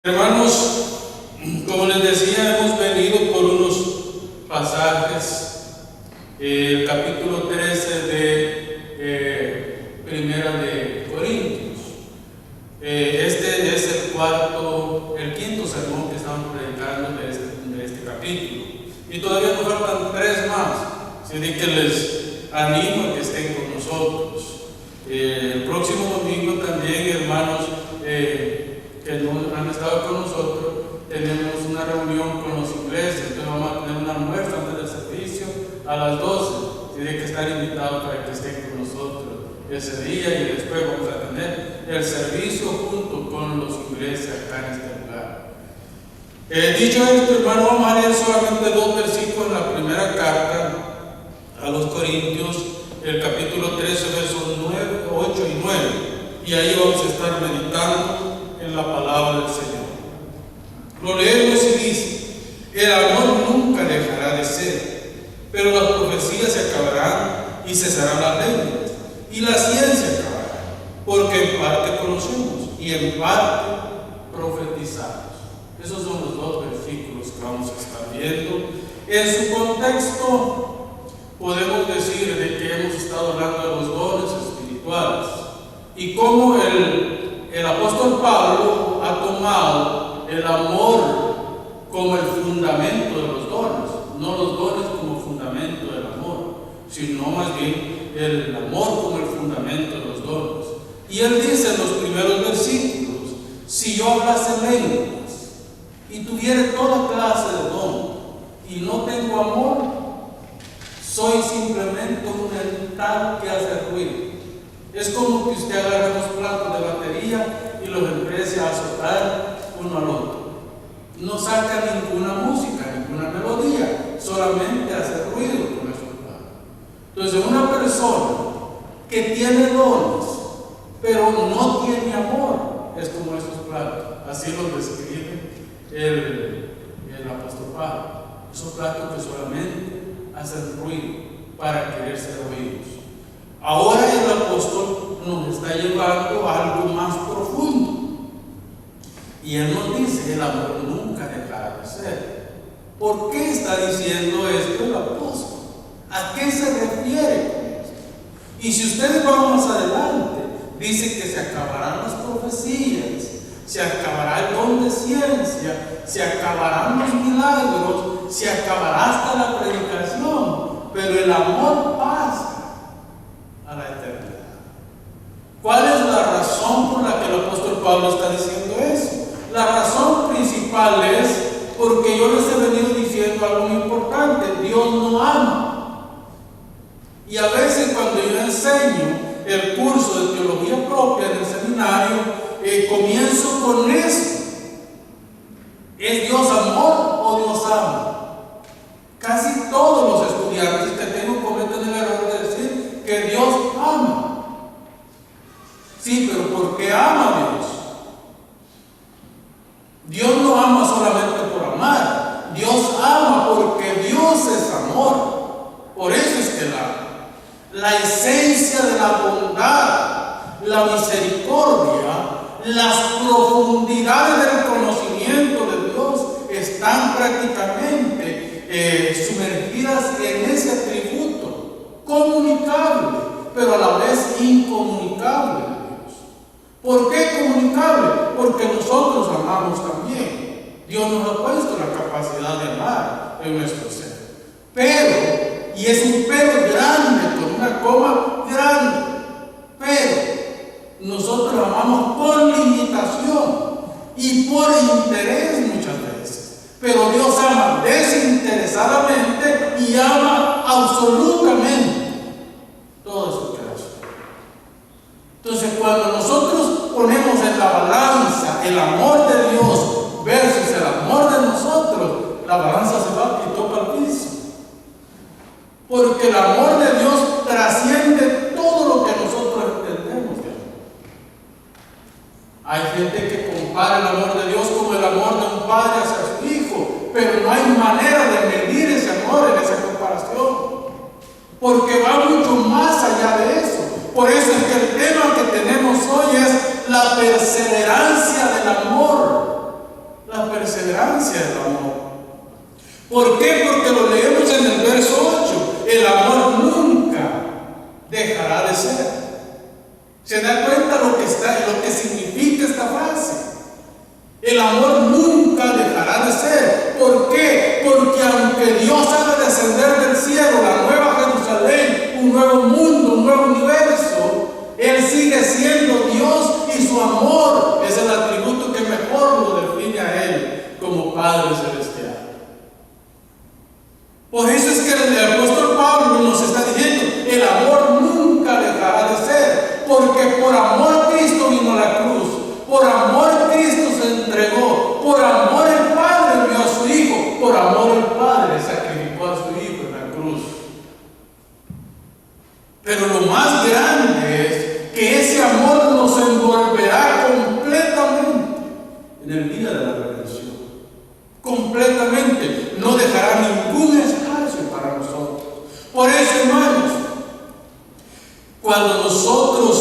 Hermanos, como les decía, hemos venido por unos pasajes, el capítulo 13 de Primera de Corintios. Este es el quinto sermón que estamos predicando de este capítulo. Y todavía nos faltan 3 más, así que les animo a que estén con nosotros. El próximo domingo también, hermanos, que no han estado con nosotros, tenemos una reunión con los ingleses, entonces vamos a tener un almuerzo antes del servicio a las 12. Tienen que estar invitados para que estén con nosotros ese día, y después vamos a tener el servicio junto con los ingleses acá en este lugar. Dicho esto, hermano, vamos a leer solamente 2 versículos en la primera carta a los Corintios, el capítulo 13, versos 8 y 9, y ahí vamos a estar meditando en la palabra del Señor. Lo leemos y dice: el amor nunca dejará de ser, pero las profecías se acabarán y cesarán las lenguas, y la ciencia acabará, porque en parte conocemos y en parte profetizamos. Esos son los 2 versículos que vamos a estar viendo. En su contexto, podemos decir de que hemos estado hablando de los dones espirituales y cómo el apóstol Pablo ha tomado el amor como el fundamento de los dones, no los dones como fundamento del amor, sino más bien el amor como el fundamento de los dones. Y él dice en los primeros versículos: si yo hablase lenguas y tuviera toda clase de don y no tengo amor, soy simplemente un metal que hace ruido. Es como que usted agarra unos platos de batería y los empiece a azotar uno al otro. No saca ninguna música, ninguna melodía, solamente hace ruido con esos platos. Entonces, una persona que tiene dones, pero no tiene amor, es como esos platos. Así los describe el apóstol Pablo. Esos platos que solamente hacen ruido para querer ser oídos. Ahora el apóstol nos está llevando a algo más profundo. Y él nos dice: el amor nunca dejará de ser. ¿Por qué está diciendo esto el apóstol? ¿A qué se refiere con esto? Y si ustedes van más adelante, dice que se acabarán las profecías, se acabará el don de ciencia, se acabarán los milagros, se acabará hasta la predicación, pero el amor pasa a la eternidad. ¿Cuál es la razón por la que el apóstol Pablo está diciendo eso? La razón principal es porque yo les he venido diciendo algo muy importante: Dios no ama. Y a veces cuando yo enseño el curso de teología propia en el seminario, comienzo con eso: ¿es Dios amor o Dios ama? Casi todos los estudiantes que tengo cometen el error de decir que Dios ama. Sí, pero ¿por qué ama Dios? Dios no ama solamente por amar. Dios ama porque Dios es amor. Por eso es que la esencia de la bondad, la misericordia, las profundidades del conocimiento de Dios están prácticamente sumergidas en ese atributo comunicable, pero a la vez incomunicable de Dios. ¿Por qué comunicable? Porque nosotros amamos también. Dios nos ha puesto la capacidad de amar en nuestro ser. Pero, y es un pero grande, con una coma grande, pero nosotros amamos por limitación y por interés muchas veces. Pero Dios ama desinteresadamente y ama absolutamente toda su creación. Entonces, cuando nosotros ponemos en la balanza el amor de Dios versus el amor de nosotros, la balanza se va y toca el piso. Porque el amor de Dios trasciende todo lo que nosotros entendemos de amor. Hay gente que compara el amor de Dios como el amor de un padre hacia su hijo, pero no hay manera de medir ese amor en esa comparación, porque va mucho más allá de eso. Por eso es que el tema que tenemos hoy es la perseverancia del amor. perseverancia del amor. ¿Por qué? Porque lo leemos en el verso 8. El amor nunca dejará de ser. ¿Se da cuenta lo que significa esta frase? El amor nunca dejará de ser. ¿Por qué? Porque aunque Dios haga descender del cielo la nueva Jerusalén, un nuevo mundo, un nuevo universo, Él sigue siendo Dios y su amor es el atributo que mejor lo define a Él como Padre Celestial. Por eso es que el apóstol Pablo nos está diciendo, el amor nunca dejará de ser, porque por amor Cristo vino a la cruz, por amor Cristo se entregó, por amor el Padre envió a su Hijo, por amor el Padre sacrificó a su Hijo en la cruz. Pero lo más grande es que ese amor nos envolverá completamente en el día de la redención. Completamente, no dejará ningún espacio para nosotros. Por eso, hermanos, cuando nosotros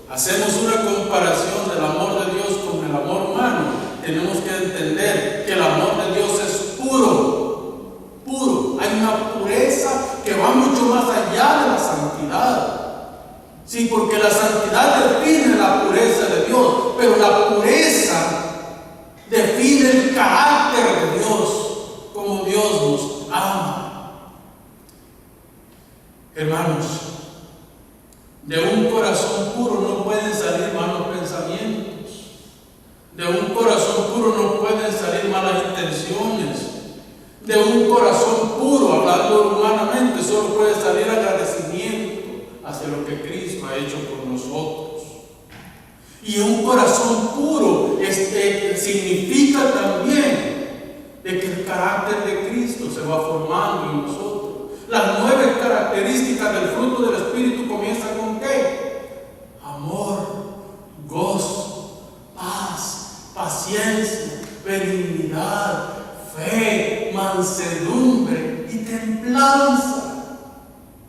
hacemos una comparación del amor de Dios con el amor humano, tenemos que entender que el amor de Dios es puro, puro. Hay una pureza que va mucho más allá de la santidad. Sí, porque la santidad define la pureza de Dios, pero la pureza define el carácter de Dios, como Dios nos ama. Hermanos, de un corazón puro no pueden salir malos pensamientos. De un corazón puro no pueden salir malas intenciones. De un corazón puro, hablando humanamente, solo puede salir agradecimiento hacia lo que Cristo ha hecho por nosotros. Y un corazón puro significa también de que el carácter de Cristo se va formando en nosotros. Las 9 características del fruto del Espíritu comienzan con ¿qué? Amor, gozo, paz, paciencia, benignidad, fe, mansedumbre y templanza.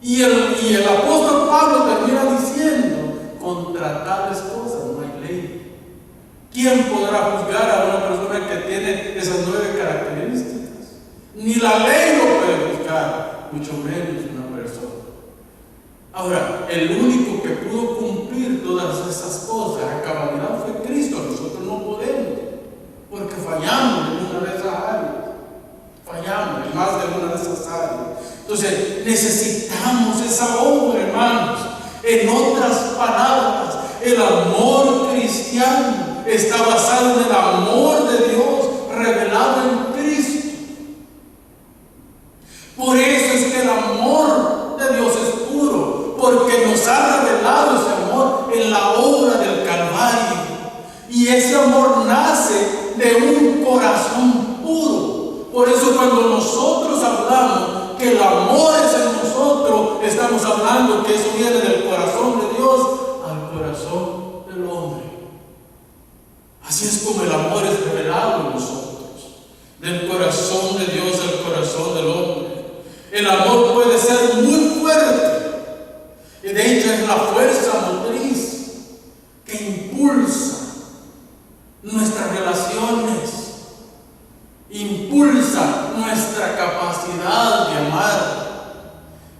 Y el apóstol Pablo termina diciendo, contra tales cosas no hay ley. ¿Quién podrá juzgar a una persona que tiene esas 9 características? Ni la ley lo puede juzgar, mucho menos una persona. Ahora, el único que pudo cumplir todas esas cosas a cabalidad fue Cristo. Nosotros no podemos, porque fallamos en una de esas áreas. Fallamos en más de una de esas áreas. Entonces, necesitamos esa obra, hermanos. En otras palabras, el amor cristiano está basado en el amor de Dios revelado en Cristo. Por eso es que el amor de Dios es puro, porque nos ha revelado ese amor en la obra del Calvario. Y ese amor nace de un corazón puro. Por eso cuando nosotros hablamos que el amor es en nosotros, estamos hablando que eso viene del corazón de Dios al corazón del hombre. Así es como el amor es revelado en nosotros, del corazón de Dios al corazón del hombre. El amor puede ser muy fuerte, y de hecho es la fuerza motriz que impulsa nuestras relaciones, impulsa nuestra capacidad de amar.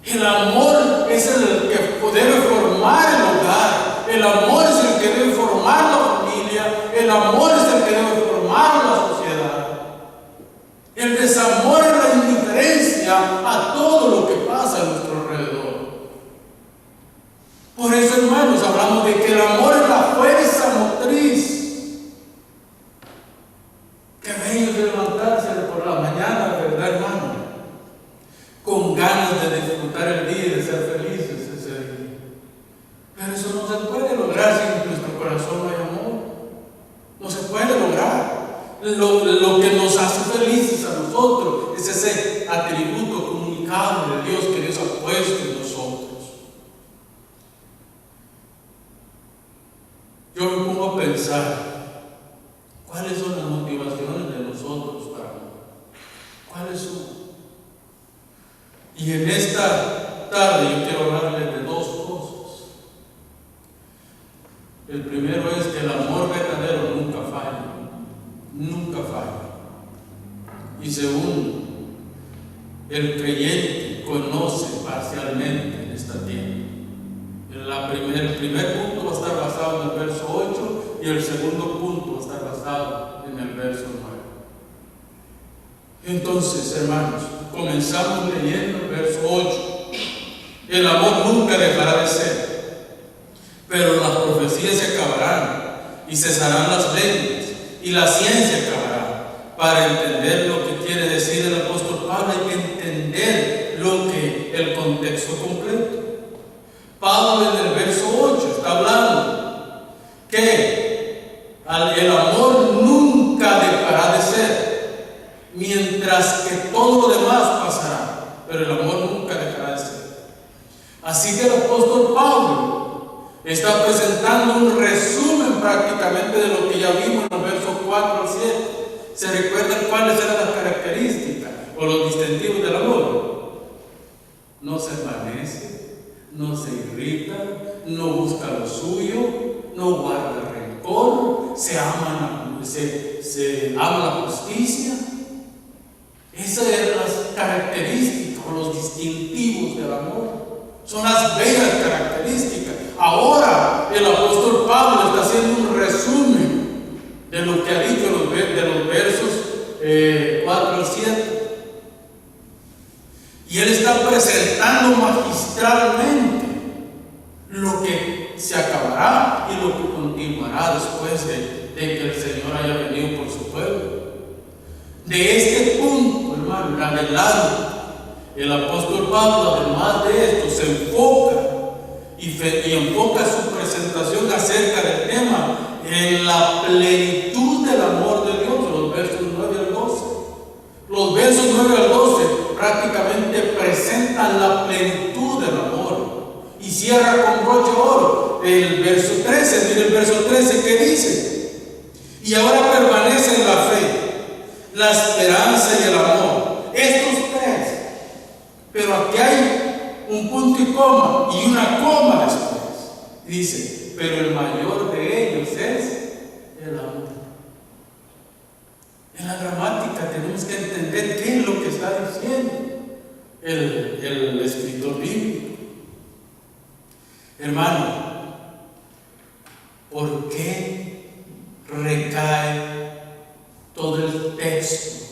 El amor es el que debe formar el hogar, el amor es el que debe formar la familia, el amor es el que debe formar la sociedad. El desamor es la indiferencia a todo lo que pasa a nuestro alrededor. Por eso, hermanos, hablamos de que el amor es la fuerza motriz. Qué bello es levantarse por la mañana, ¿verdad, hermano? Con ganas de disfrutar el día y de ser felices ese día. Pero eso no se puede lograr si en nuestro corazón no hay amor. No se puede lograr. Lo que nos hace felices a nosotros es ese atributo comunicable de Dios que Dios ha puesto en nosotros. Yo me pongo a pensar, ¿cuáles son las motivaciones de nosotros para amar? ¿Cuáles son? Y en esta tarde yo quiero hablarles de 2 cosas. El primero es que el amor verdadero nunca falla. Nunca falla. Y segundo, el creyente conoce parcialmente en esta tierra. El primer punto va a estar basado en el verso 8 y el segundo punto va a estar basado en el verso 9. Entonces, hermanos, comenzamos leyendo el verso 8. El amor nunca dejará de ser, pero las profecías se acabarán y cesarán las lenguas y la ciencia acabará. Para entender lo que quiere decir el apóstol Pablo hay que entender el contexto completo. Pablo en el verso 8 está hablando que el amor nunca dejará de ser, mientras que todo lo demás pasará, pero el amor nunca dejará de ser. Así que el apóstol Pablo está presentando un resumen prácticamente de lo que ya vimos en los versos 4 al 7. ¿Se recuerdan cuáles eran las características o los distintivos del amor? No se envanece, no se irrita, no busca lo suyo, no guarda rencor, se ama la justicia. Esas eran las características o los distintivos del amor. Son las bellas características. Ahora el apóstol Pablo está haciendo un resumen de lo que ha dicho de los versos 4 al 7. Y él está presentando magistralmente lo que se acabará y lo que continuará después de que el Señor haya venido por su pueblo. De este punto, hermano, en adelante, el apóstol Pablo, además de esto, se enfoca y enfoca su presentación acerca del tema en la plenitud del amor de Dios, los versos 9 al 12. Los versos 9 al 12 prácticamente presentan la plenitud del amor. Y cierra con broche de oro el verso 13. Mire el verso 13 que dice: y ahora permanecen la fe, la esperanza y el amor. Estos tres. Pero aquí hay un punto y coma y una coma después. Dice, pero el mayor de ellos es el amor. En la gramática tenemos que entender qué es lo que está diciendo el escritor bíblico. Hermano, ¿por qué recae todo el texto?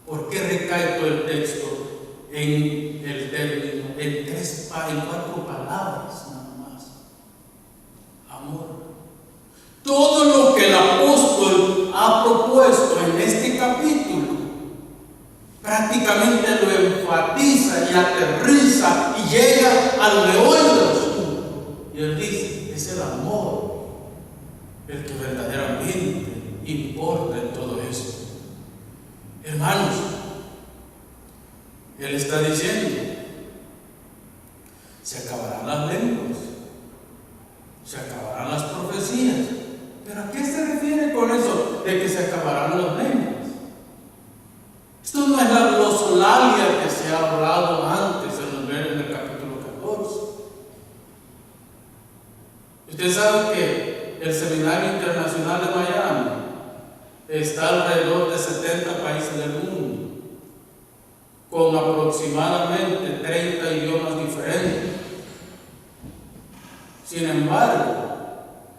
¿Por qué recae todo el texto en el término, en 4 palabras nada más? Amor. Todo lo que el apóstol ha propuesto en este capítulo prácticamente lo enfatiza y aterriza y llega al meollo del asunto. Y él dice, es el amor el que verdaderamente importa en todo esto. Hermanos, él está diciendo, se acabarán las lenguas, se acabarán las profecías. ¿Pero a qué se refiere con eso de que se acabarán las lenguas? Esto no es la glosolalia que se ha hablado antes en el capítulo 14. Usted sabe que el Seminario Internacional de Miami está alrededor de 70 países del mundo, con aproximadamente 30 idiomas diferentes. Sin embargo,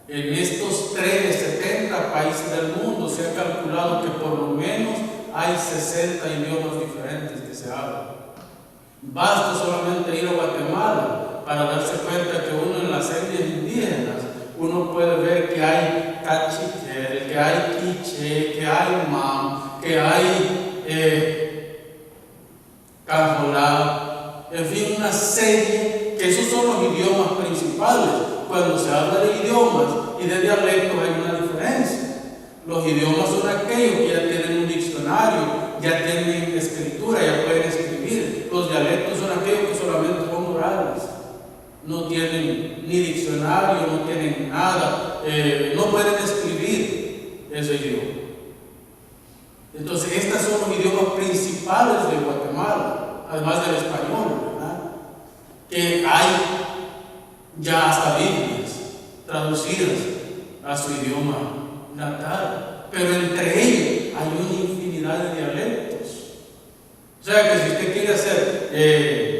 en estos 70 países del mundo se ha calculado que por lo menos hay 60 idiomas diferentes que se hablan. Basta solamente ir a Guatemala para darse cuenta que uno en las etnias indígenas, uno puede ver que hay cachiquel, que hay quiché, que hay mam, que hay cajolá, en fin, una serie, que esos son los idiomas principales. Cuando se habla de idiomas y de dialectos hay una diferencia. Los idiomas son aquellos que ya tienen un diccionario, ya tienen escritura, ya pueden escribir. Los dialectos son aquellos que solamente son orales, no tienen ni diccionario, no tienen nada, no pueden escribir ese idioma. Entonces, estos son los idiomas principales de Guatemala, además del español, ¿verdad? Que hay ya hasta Biblias traducidas a su idioma natal, pero entre ellos hay una infinidad de dialectos. O sea que si usted quiere hacer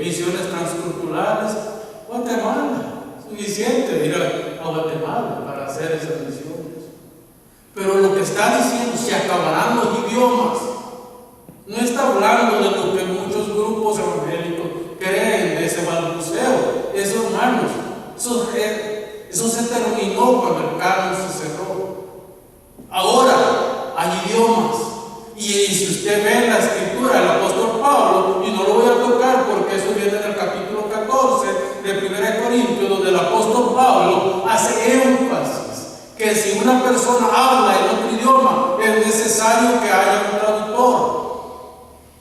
misiones transculturales, Guatemala, suficiente ir a Guatemala para hacer esas misiones. Pero lo que está diciendo, se acabarán los idiomas. No está hablando de lo que muchos grupos evangélicos creen, de ese balbuceo. Eso, hermanos, eso se terminó cuando el canon se cerró. Ahora hay idiomas. Y si usted ve en la escritura del apóstol Pablo, y no lo voy a tocar porque eso viene en el capítulo 14 de 1 Corintios, donde el apóstol Pablo hace énfasis que si una persona habla en otro idioma, es necesario que haya un traductor.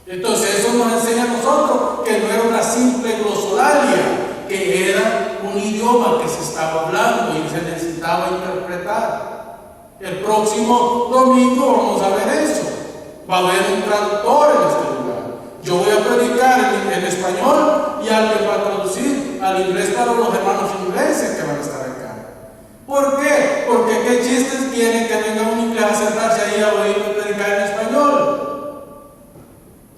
Entonces eso nos enseña a nosotros que no era una simple glosolalia, que era un idioma que se estaba hablando y se necesitaba interpretar. El próximo domingo vamos a ver eso. Va a haber un traductor en este lugar. Yo voy a predicar en español y alguien va a traducir al inglés para los hermanos ingleses que van a estar acá. ¿Por qué? Porque qué chistes tiene que venga un inglés a sentarse ahí a oírme predicar en español.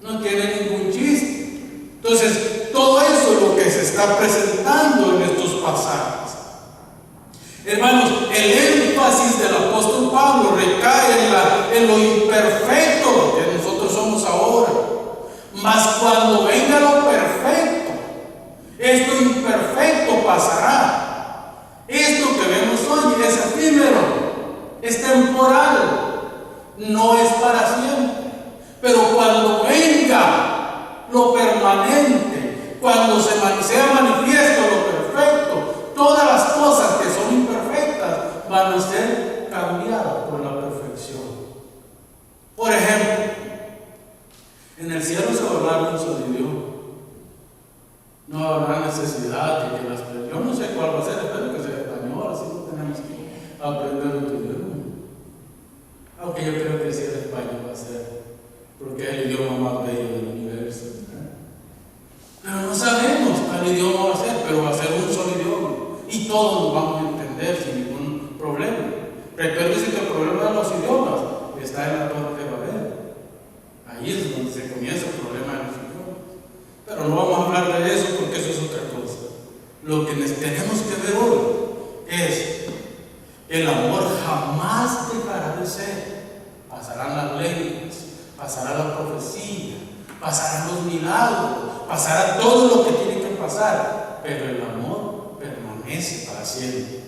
No tiene ningún chiste. Entonces, todo eso es lo que se está presentando en estos pasajes. Hermanos, el énfasis del apóstol Pablo recae en lo imperfecto que nosotros somos ahora. Mas cuando venga lo perfecto, esto imperfecto pasará. Esto que vemos hoy es efímero, es temporal, no es para siempre. Pero cuando venga lo permanente, cuando sea manifiesto lo perfecto, todas las cosas que son imperfectas van a ser cambiadas por la perfección. Por ejemplo, en el cielo se va a hablar un solo idioma. No habrá necesidad de que las personas, yo no sé cuál va a ser, espero que sea español, así no tenemos que aprender otro idioma. Aunque yo creo que sí el español va a ser, porque es el idioma más bello del universo. Pero no sabemos cuál idioma va a ser, pero va a ser un solo idioma. Y todos lo vamos a entender sin ningún problema. Recuérdense que el problema de los idiomas está en la Torre de Babel. Ahí es donde se comienza el problema de los idiomas. Pero no vamos a hablar de eso porque eso es otra cosa. Lo que tenemos que ver hoy es el amor jamás dejará de ser. Pasarán las lenguas, pasará la profecía, pasarán los milagros, pasará todo lo que tiene que pasar, pero el amor permanece para siempre.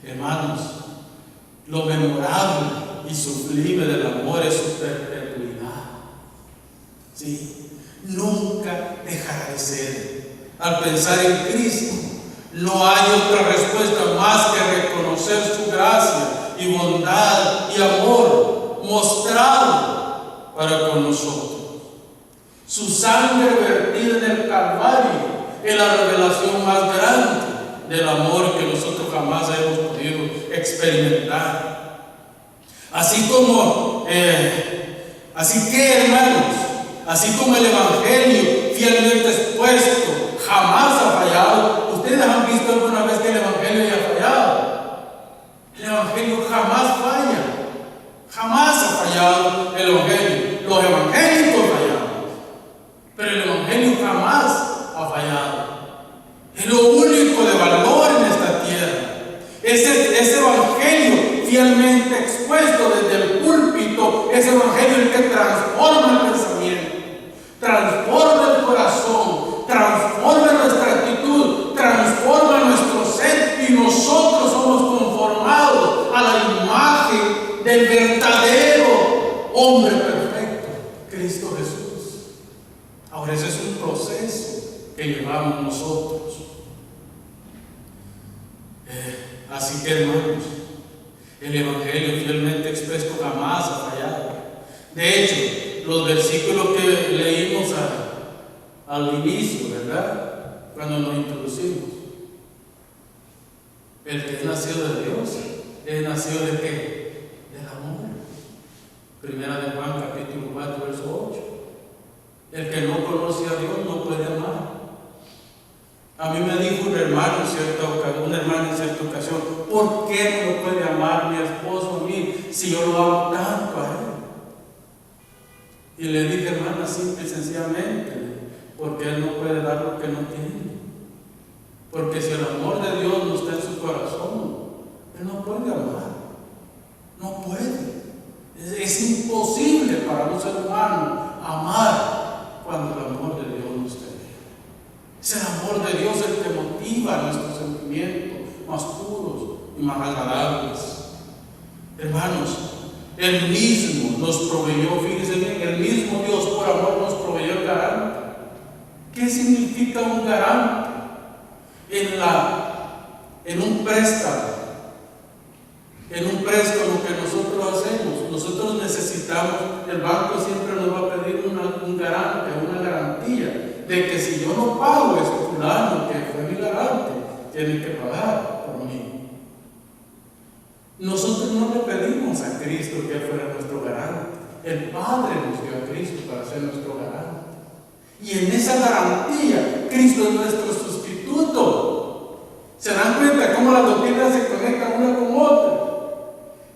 Hermanos, lo memorable y sublime del amor es su perpetuidad. ¿Sí? Nunca dejará de ser. Al pensar en Cristo, no hay otra respuesta más que reconocer su gracia y bondad y amor mostrado para con nosotros. Su sangre vertida en el Calvario es la revelación más grande del amor que nosotros jamás hemos podido experimentar. Así que hermanos, así como el Evangelio fielmente expuesto jamás ha fallado. ¿Ustedes han visto alguna vez que el Evangelio haya fallado? El Evangelio jamás falla. Jamás ha fallado el Evangelio. Los evangélicos fallamos, pero el Evangelio jamás ha fallado. Es lo único de valor en esta tierra. Ese Evangelio fielmente expuesto desde el púlpito, ese Evangelio el que transforma el pensamiento, transforma el corazón, transforma nuestra actitud, transforma nuestro ser, y nosotros somos conformados a la imagen del verdadero hombre perfecto, Cristo Jesús. Ahora ese es un proceso que llevamos nosotros. Así que hermanos, el Evangelio fielmente expuesto jamás ha fallado. De hecho, los versículos que leímos al inicio, ¿verdad? Cuando nos introducimos, el que es nacido de Dios, es nacido de ¿qué? Del amor. Primera de Juan, capítulo 4, verso 8. El que no conoce a Dios no puede amar. A mí me dijo un hermano en cierta ocasión, ¿por qué no puede amar mi esposo a mí si yo lo amo tanto a él? Y le dije, hermana, simple y sencillamente, porque Él no puede dar lo que no tiene. Porque si el amor de Dios no está en su corazón, Él no puede amar. No puede. Es imposible para un ser humano amar cuando el amor de Dios no está en él. Es el amor de Dios el que motiva nuestros sentimientos más puros y más agradables. Hermanos, Él mismo nos proveyó, fíjense bien, el mismo Dios por amor nos proveyó el garante. ¿Qué significa un garante? En un préstamo que nosotros hacemos, nosotros necesitamos, el banco siempre nos va a pedir un garante, una garantía de que si yo no pago ese fulano que fue mi garante, tiene que pagar por mí. Nosotros no le pedimos a Cristo que fuera nuestro garante. El Padre nos dio a Cristo para ser nuestro garante. Y en esa garantía, Cristo es nuestro sustituto. ¿Se dan cuenta cómo las doctrinas se conectan una con otra?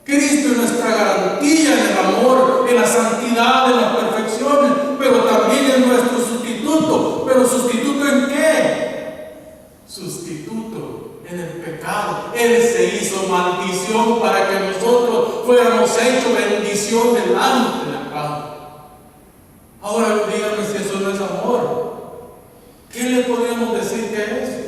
Cristo es nuestra garantía en el amor, en la santidad, en las perfecciones, pero también es nuestro sustituto. ¿Pero sustituto en qué? Sustituto en el pecado. Él se hizo maldición para que nosotros fuéramos hechos bendición delante del Padre. Ahora díganme si eso no es amor. ¿Qué le podríamos decir que es?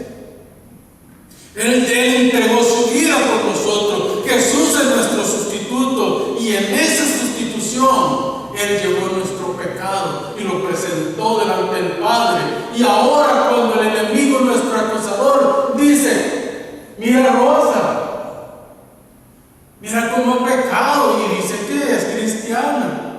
Él entregó su vida por nosotros. Jesús es nuestro sustituto. Y en esa sustitución, Él llevó nuestro pecado y lo presentó delante del Padre. Y ahora cuando el enemigo, nuestro acusador, dice, mira Rosa, mira cómo ha pecado. Y dice que es cristiana.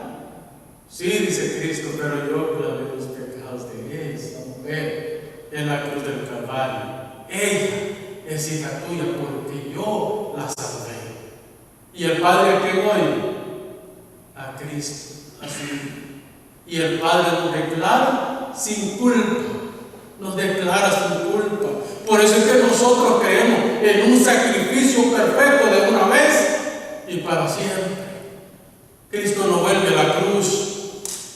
Sí, dice Cristo, pero yo clavé los pecados de esa mujer en la cruz del Calvario. Ella es hija tuya porque yo la salvé. ¿Y el Padre a quién oye? A Cristo, a su Hijo. Y el Padre nos declara sin culpa. Nos declara sin culpa. Por eso es que nosotros creemos en un sacrificio perfecto de una vez y para siempre. Cristo no vuelve a la cruz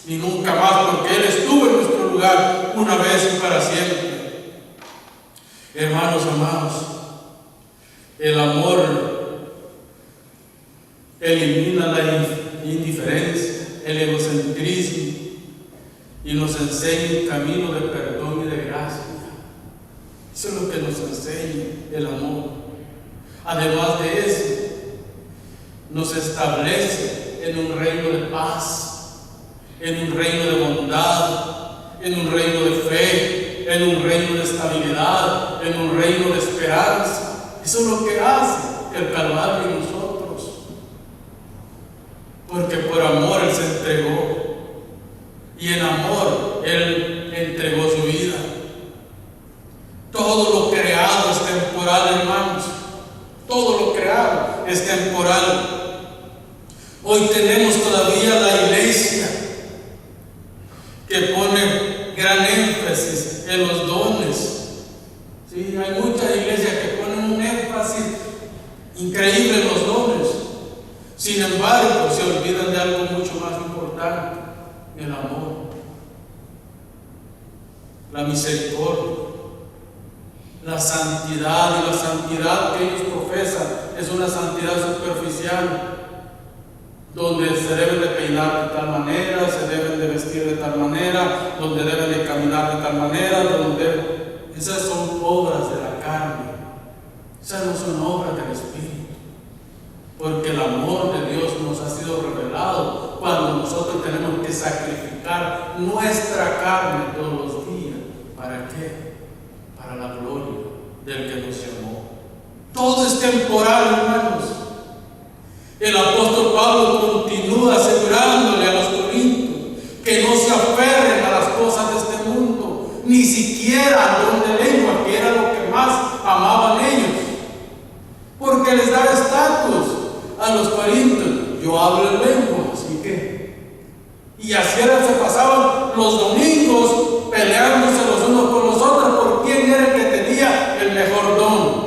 ni nunca más, porque Él estuvo en nuestro lugar una vez y para siempre. Hermanos amados, el amor elimina la indiferencia, el egocentrismo y nos enseña un camino de perdón y de gracia. Eso es lo que nos enseña el amor. Además de eso, nos establece en un reino de paz, en un reino de bondad, en un reino de fe, en un reino de estabilidad, en un reino de esperanza. Eso es lo que hace el Calvario en nosotros. Porque por amor Él se entregó. Y en amor Él entregó su vida. Todo lo creado es temporal, hermanos. Todo lo creado es temporal. Hoy tenemos todavía la iglesia que pone gran énfasis en los dones. Sí, hay muchas iglesias que ponen un énfasis increíble en los dones. Sin embargo, se olvidan de algo mucho más importante: el amor, la misericordia, la santidad. Y la santidad que ellos profesan es una santidad superficial, donde se deben de peinar de tal manera, se deben de vestir de tal manera, donde deben de caminar de tal manera, esas son obras de la carne, esas no son obras del Espíritu, porque el amor de Dios nos ha sido revelado cuando nosotros tenemos que sacrificar nuestra carne todos los días. ¿Para qué? Para la gloria del que nos llamó. Todo es temporal, hermanos. El apóstol Pablo continúa asegurándole a los corintios que no se aferren a las cosas de este mundo, ni siquiera al don de lengua, que era lo que más amaban ellos, porque les da estatus a los corintios. Yo hablo en lengua, así que. Y así era, se pasaban los domingos peleándose los unos con los otros por quién era el que tenía el mejor don.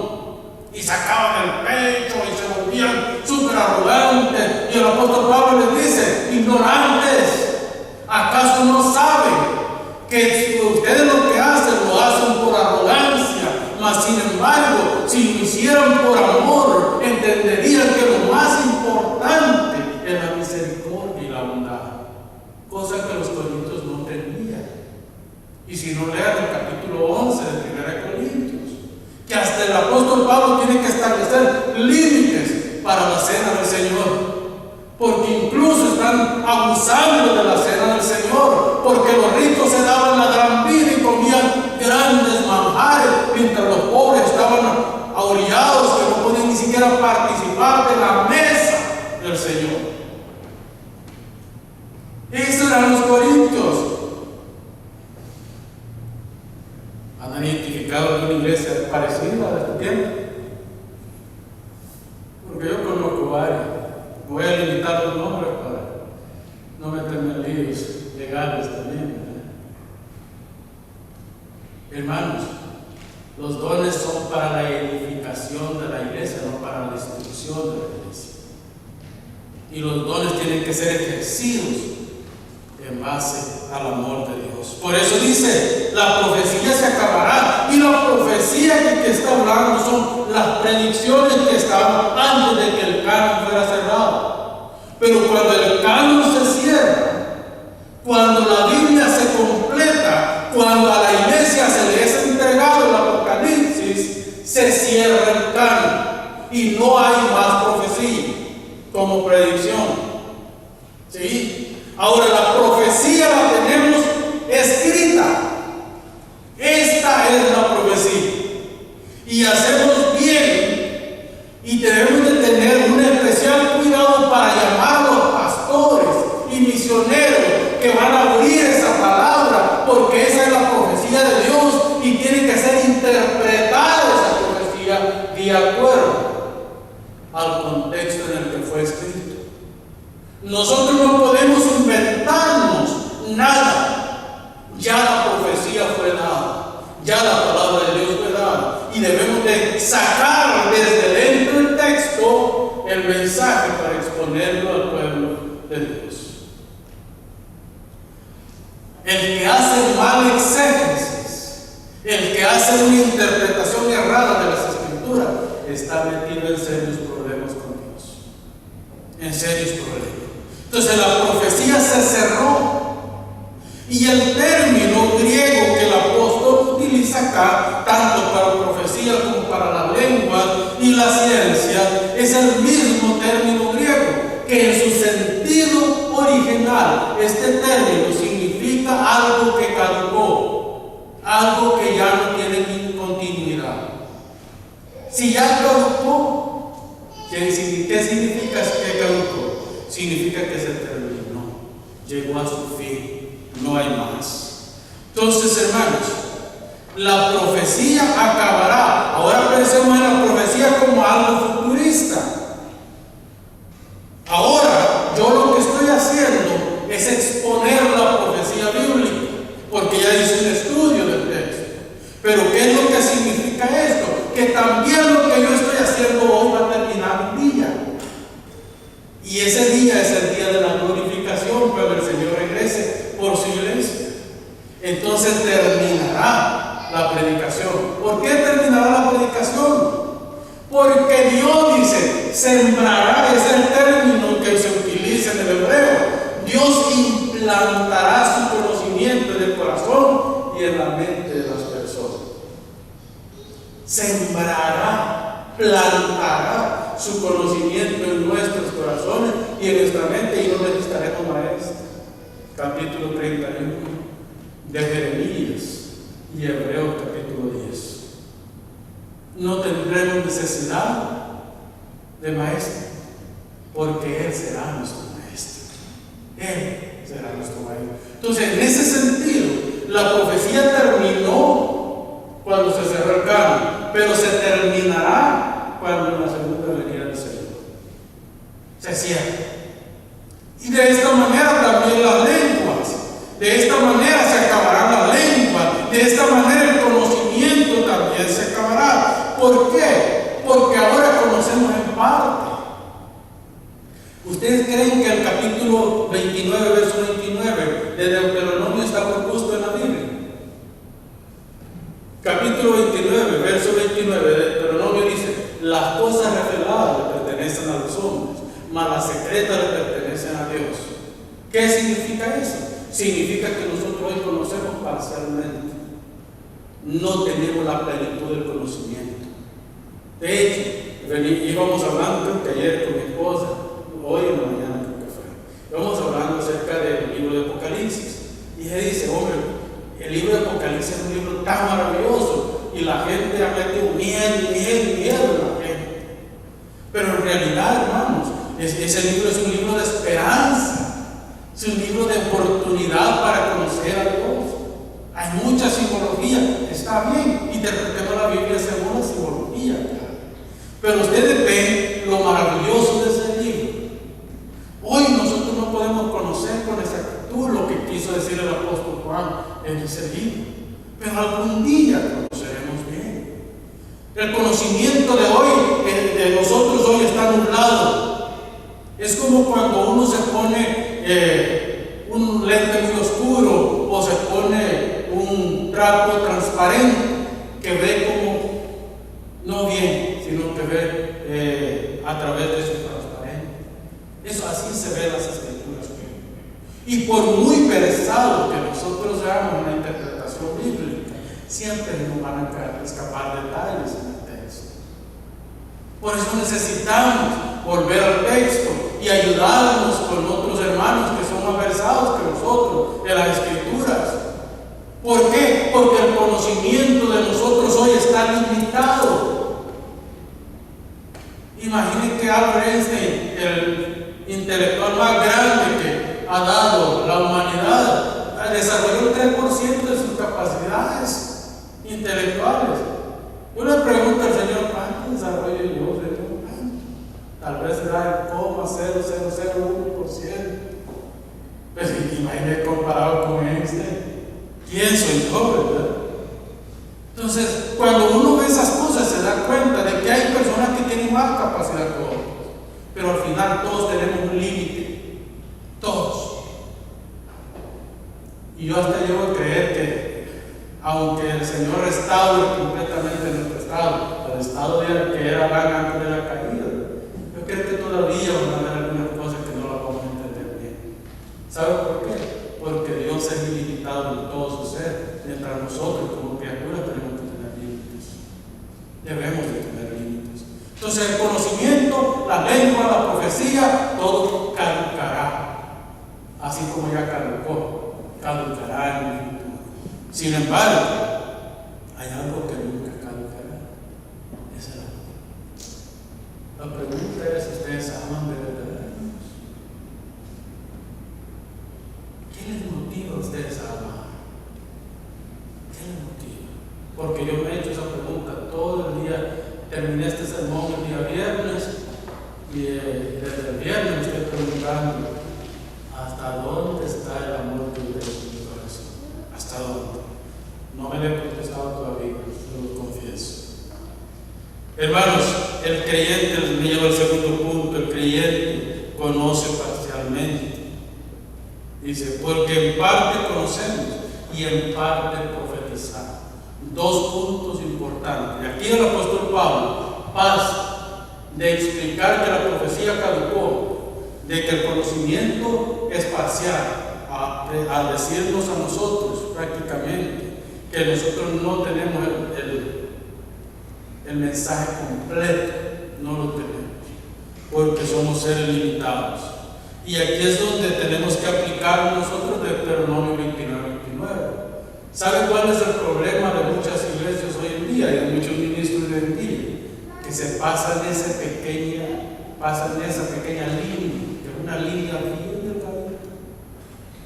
Y sacaban el pecho y se volvían súper arrogantes. Y el apóstol Pablo les dice: ignorantes, que ustedes lo que hacen lo hacen por arrogancia, mas sin embargo, si lo hicieran por amor, entenderían que lo más importante es la misericordia y la bondad, cosa que los corintios no tenían. Y si no lean el capítulo 11 de 1 Corintios, que hasta el apóstol Pablo tiene que establecer límites para la cena del Señor, porque incluso están abusando de la cena del Señor, porque los ricos se daban la gran vida y comían grandes manjares, mientras los pobres estaban ahorcados, que no podían ni siquiera participar de la mesa del Señor. Esos eran los corintios. ¿Han identificado alguna iglesia parecida a este tiempo? Porque yo conozco varias. Voy a limitar los nombres para no meterme en líos legales también, ¿verdad? Hermanos, los dones son para la edificación de la iglesia, no para la destrucción de la iglesia. Y los dones tienen que ser ejercidos en base al amor de Dios. Por eso dice, la profecía se acabará. Y la profecía que está hablando son las predicciones que estaban antes de que el canon fuera cerrado. Pero cuando el canon se cierra, cuando la Biblia se completa, cuando a la iglesia se le es entregado el Apocalipsis, se cierra el canon y no hay más profecía como predicción. ¿Sí? Ahora la profecía la tenemos escrita. Esta es la profecía. Y hacemos bien y debemos de tener un especial cuidado para llamar a los pastores y misioneros que van a abrir esa palabra, porque esa es la profecía de Dios y tiene que ser interpretada esa profecía de acuerdo al contexto en el que fue escrito. Nosotros no podemos inventarnos nada. Ya la profecía fue dada, ya la palabra de Dios fue dada, y debemos de sacar desde dentro del texto el mensaje para exponerlo al pueblo de Dios. El que hace mal exégesis, el que hace una interpretación errada de las Escrituras, está metido en serios problemas con Dios. En serios problemas. Entonces la profecía se cerró. Y el término griego que el apóstol utiliza acá, tanto para profecía como para la lengua y la ciencia, es el mismo término griego, que en su sentido original, este término significa algo que caducó, algo que ya no tiene continuidad. Si ya caducó, ¿qué significa que caducó? Significa que se terminó, llegó a su fin. No hay más. Entonces, hermanos, la profecía acabará. Ahora pensemos en la profecía como algo futurista. Ahora, yo lo que estoy haciendo es exponer la profecía bíblica, porque ya hice un estudio del texto. Pero ¿qué es lo que significa esto? Que también lo que yo estoy haciendo hoy va a terminar un día. Y ese día es el día de la glorificación, cuando el Señor regrese por su iglesia. Entonces terminará la predicación. ¿Por qué terminará la predicación? Porque Dios dice, sembrará, es el término que se utiliza en el hebreo. Dios implantará su conocimiento en el corazón y en la mente de las personas. Sembrará, plantará su conocimiento en nuestros corazones y en nuestra mente, y no necesitaremos maestros. Capítulo 31 de Jeremías y Hebreos capítulo 10. No tendremos necesidad de maestro, porque Él será nuestro maestro. Él será nuestro maestro. Entonces, en ese sentido, la profecía terminó cuando se cerró el canon, pero se terminará cuando en la segunda venida del Señor se cierra. Y de esta manera también las lenguas. De esta manera se acabará la lengua. De esta manera el conocimiento también se acabará. ¿Por qué? Porque ahora conocemos en parte. ¿Ustedes creen que el capítulo 29, verso 29 de Deuteronomio está propuesto en la Biblia? mas las secretas le pertenecen a Dios. ¿Qué significa eso? Significa que nosotros hoy conocemos parcialmente. No tenemos la plenitud del conocimiento. De hecho, íbamos hablando, creo que ayer con mi esposa, hoy en la mañana creo que fue, íbamos hablando acerca del libro de Apocalipsis. Y ella dice, hombre, el libro de Apocalipsis es un libro tan maravilloso y la gente ha metido miedo en la gente. Pero en realidad, hermanos, ese libro es un libro de esperanza, es un libro de oportunidad para conocer a Dios. Hay mucha simbología, está bien, interpretemos la Biblia según la simbología, pero ustedes ven lo maravilloso de ese libro. Hoy nosotros no podemos conocer con exactitud lo que quiso decir el apóstol Juan en ese libro, pero algún día conoceremos bien. El conocimiento de hoy, de nosotros hoy, está nublado. Es como cuando uno se pone un lente muy oscuro o se pone un trapo transparente que ve como no bien, sino que ve a través de su transparente. Eso así se ve en las escrituras. Y por muy pesado que nosotros hagamos una interpretación bíblica, siempre nos van a escapar detalles en el texto. Por eso necesitamos volver al texto y ayudarnos con otros hermanos que son más versados que nosotros en las escrituras. ¿Por qué? Porque el conocimiento de nosotros hoy está limitado. Imaginen que Albert Einstein, el intelectual más grande que ha dado la humanidad, desarrolló el 3% de sus capacidades intelectuales. Yo le pregunto al Señor, ¿cuánto desarrollo yo? Tal vez será el 0,0001%. Pues imagínate comparado con Einstein. ¿Quién soy yo, verdad? Entonces, cuando uno ve esas cosas, se da cuenta de que hay personas que tienen más capacidad que otros. Pero al final todos tenemos un límite. Todos. Y yo hasta llego a creer que, aunque el Señor restaure completamente nuestro estado, el estado que era Adán antes de la caída, yo creo que todavía van a haber algunas cosas que no las vamos a entender bien. ¿Sabe por qué? Porque Dios es ilimitado en todo su ser, mientras nosotros como criaturas tenemos que tener límites. Debemos de tener límites. Entonces el conocimiento, la lengua, la profecía, todo caducará. Así como ya caducará en el futuro. Sin embargo, hay algo que nunca caducará. Es el amor. La pregunta es, ¿ustedes aman de verdad? ¿Qué les motiva a ustedes a amar? ¿Qué les motiva? Porque yo me he hecho esa pregunta todo el día. Terminé este sermón el día viernes y desde el viernes me estoy preguntando ¿hasta dónde está el amor de Dios en mi corazón? ¿Hasta dónde? No me lo he contestado todavía, se lo confieso. Hermanos, el creyente, me lleva al segundo punto, el creyente conoce parcialmente. Dice, porque en parte conocemos y en parte profetizamos. Dos puntos importantes. Y aquí el apóstol Pablo pasa de explicar que la profecía caducó, de que el conocimiento es parcial, a decirnos a nosotros prácticamente que nosotros no tenemos el mensaje completo, no lo tenemos, porque somos seres limitados. Y aquí es donde tenemos que aplicar nosotros Deuteronomio 29:29. ¿Sabe cuál es el problema de muchas iglesias hoy en día y de muchos ministros hoy en día? Que se pasan esa pequeña línea, que es una línea bien delgadita,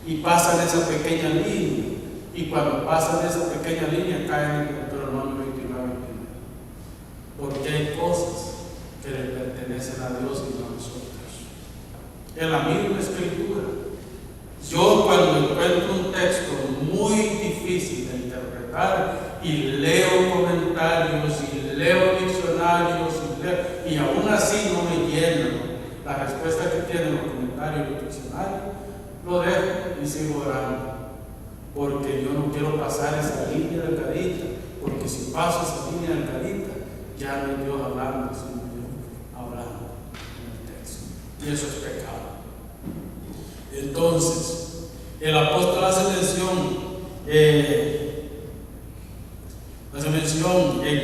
y pasan esa pequeña línea, y cuando pasan esa pequeña línea caen en Deuteronomio 29:29. Porque hay cosas que le pertenecen a Dios y no a nosotros. En la misma escritura, yo cuando encuentro un texto muy difícil de interpretar y leo comentarios y leo diccionarios y aún así no me lleno la respuesta que tienen los comentarios y los diccionarios, lo dejo y sigo orando, porque yo no quiero pasar esa línea delgadita, porque si paso esa línea delgadita ya no es Dios hablando, sino yo hablando en el texto. y eso es pecado. Entonces, el apóstol hace mención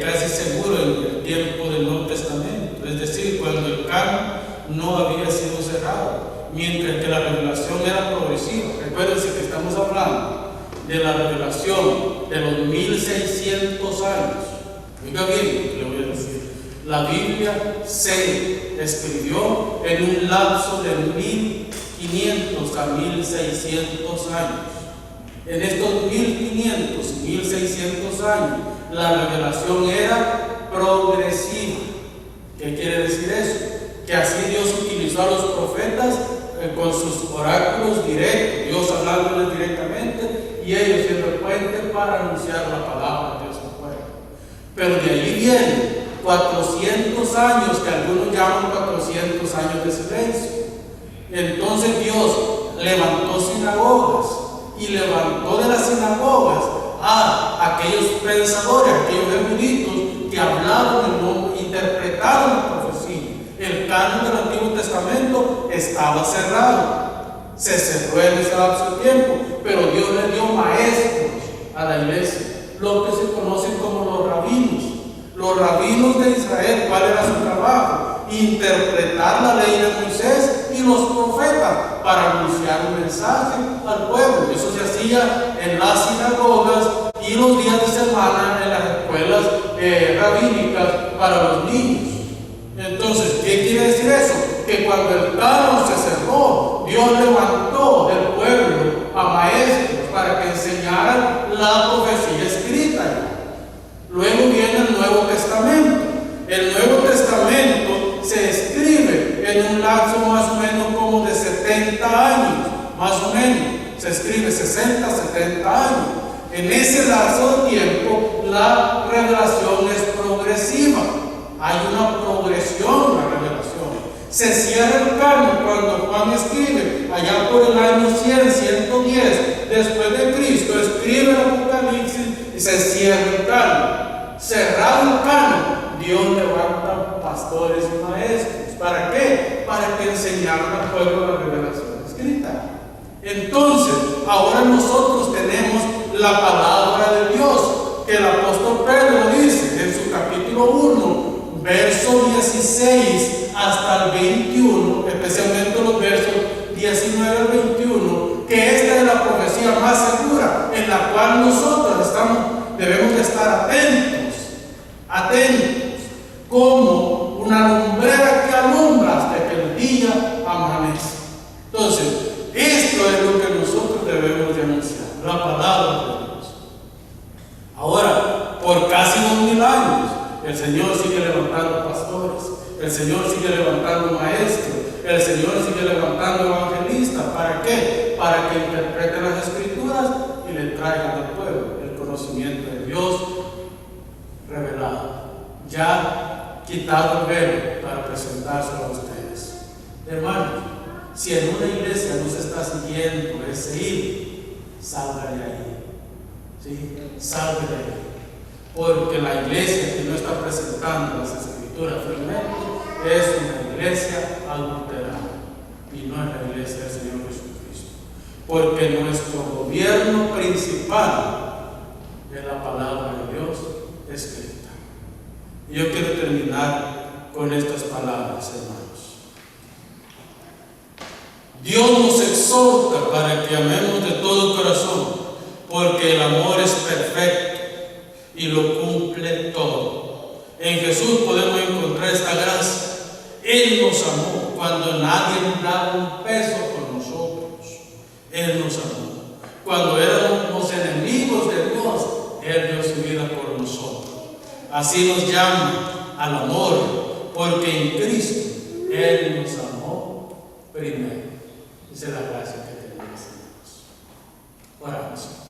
casi seguro en el tiempo del Nuevo Testamento, es decir, cuando el canon no había sido cerrado, mientras que la revelación era progresiva. Recuérdense que estamos hablando de la revelación de los 1600 años. Oiga bien, le voy a decir, la Biblia se escribió en un lapso de 1500 a 1600 años. En estos 1500 y 1600 años, la revelación era progresiva. ¿Qué quiere decir eso? Que así Dios utilizó a los profetas con sus oráculos directos, Dios hablándoles directamente, y ellos siendo el puente para anunciar la palabra de Dios al pueblo. Pero de allí vienen 400 años, que algunos llaman 400 años de silencio. Entonces Dios levantó sinagogas, y levantó de las sinagogas a aquellos pensadores, aquellos eruditos que hablaron, interpretaron la profecía. El canon del Antiguo Testamento estaba cerrado, se cerró en ese lapso de tiempo, pero Dios le dio maestros a la iglesia, lo que se conocen como los rabinos. Los rabinos de Israel, ¿cuál era su trabajo? Interpretar la ley de Moisés y los profetas para anunciar un mensaje al pueblo. Eso se hacía en las sinagogas y los días de semana en las escuelas rabínicas para los niños. Entonces, ¿qué quiere decir eso? Que cuando el canon se cerró, Dios levantó del pueblo a maestros para que enseñaran la profecía escrita. Luego viene el Nuevo Testamento. El Nuevo Testamento se escribe en un lapso más o menos como de 70 años, más o menos. Se escribe 60, 70 años. En ese lapso de tiempo, la revelación es progresiva. Hay una progresión en la revelación. Se cierra el canon cuando Juan escribe, allá por el año 100, 110, después de Cristo, escribe el Apocalipsis y se cierra el canon. Cerrado el canon, Dios levanta pastores y maestros. ¿Para qué? Para que enseñaran al pueblo la revelación escrita. Entonces, ahora nosotros tenemos la palabra de Dios, que el apóstol Pedro dice en su capítulo 1, verso 16 hasta el 21, especialmente los versos 19 al 21, que esta es la profecía más segura, en la cual nosotros debemos de estar atentos, como una lumbrera que alumbra hasta que el día amanece. Entonces, esto es lo que nosotros debemos de anunciar, la palabra de Dios. Ahora, por casi 2000 años, el Señor sigue levantando pastores, el Señor sigue levantando maestros, el Señor sigue levantando evangelistas. ¿Para qué? Para que interpreten las Escrituras y le traigan al pueblo el conocimiento de Dios revelado, ya quitado el velo para presentárselo a ustedes. Hermanos, si en una iglesia no se está siguiendo ese hilo, salga de ahí. ¿Sí? Salga de ahí. Porque la iglesia que no está presentando las Escrituras firmemente es una iglesia adulterada y no es la iglesia del Señor Jesucristo. Porque nuestro gobierno principal es la palabra de Dios escrita. Y yo quiero terminar con estas palabras, hermanos. Dios nos exhorta para que amemos de todo corazón, porque el amor es perfecto y lo cumple todo. En Jesús podemos encontrar esta gracia. Él nos amó cuando nadie daba un peso por nosotros. Él nos amó. Cuando éramos enemigos de Dios, Él dio su vida por nosotros. Así nos llama al amor, porque en Cristo Él nos amó primero. Esa es la gracia que tenemos. Oramos.